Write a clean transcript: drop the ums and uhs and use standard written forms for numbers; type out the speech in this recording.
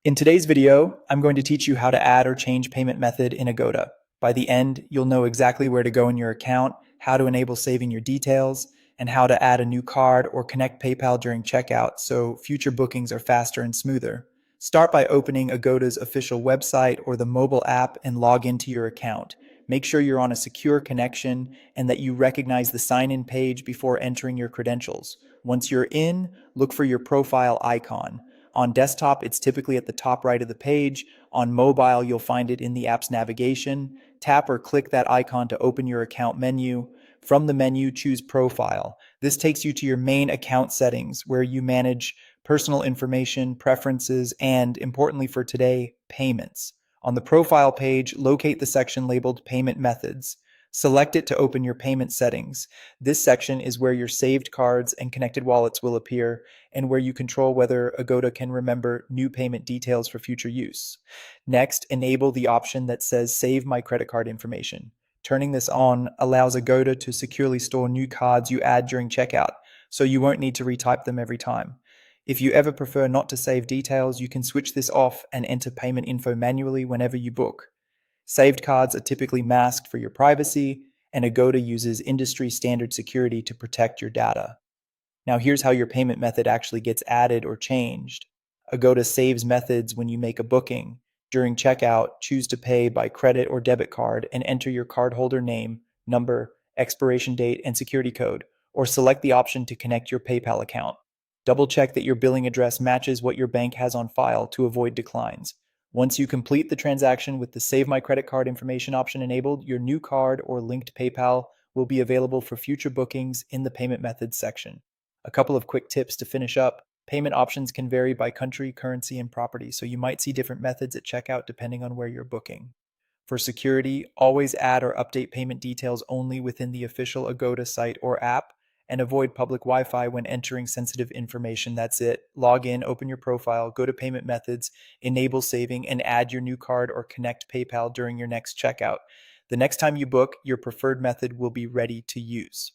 In today's video, I'm going to teach you how to add or change payment method in Agoda. By the end, you'll know exactly where to go in your account, how to enable saving your details, and how to add a new card or connect PayPal during checkout so future bookings are faster and smoother. Start by opening Agoda's official website or the mobile app and log into your account. Make sure you're on a secure connection and that you recognize the sign-in page before entering your credentials. Once you're in, look for your profile icon. On desktop, it's typically at the top right of the page. On mobile, you'll find it in the app's navigation. Tap or click that icon to open your account menu. From the menu, choose Profile. This takes you to your main account settings, where you manage personal information, preferences, and, importantly for today, payments. On the Profile page, locate the section labeled Payment Methods. Select it to open your payment settings. This section is where your saved cards and connected wallets will appear, and where you control whether Agoda can remember new payment details for future use. Next, enable the option that says Save My Credit Card Information. Turning this on allows Agoda to securely store new cards you add during checkout, so you won't need to retype them every time. If you ever prefer not to save details, you can switch this off and enter payment info manually whenever you book. Saved cards are typically masked for your privacy, and Agoda uses industry standard security to protect your data. Now, here's how your payment method actually gets added or changed. Agoda saves methods when you make a booking. During checkout, choose to pay by credit or debit card and enter your cardholder name, number, expiration date, and security code, or select the option to connect your PayPal account. Double check that your billing address matches what your bank has on file to avoid declines. Once you complete the transaction with the Save My Credit Card Information option enabled, your new card or linked PayPal will be available for future bookings in the Payment Methods section. A couple of quick tips to finish up. Payment options can vary by country, currency, and property, so you might see different methods at checkout depending on where you're booking. For security, always add or update payment details only within the official Agoda site or app, and avoid public Wi Fi when entering sensitive information. That's it. Log in, open your profile, go to payment methods, enable saving, and add your new card or connect PayPal during your next checkout. The next time you book, your preferred method will be ready to use.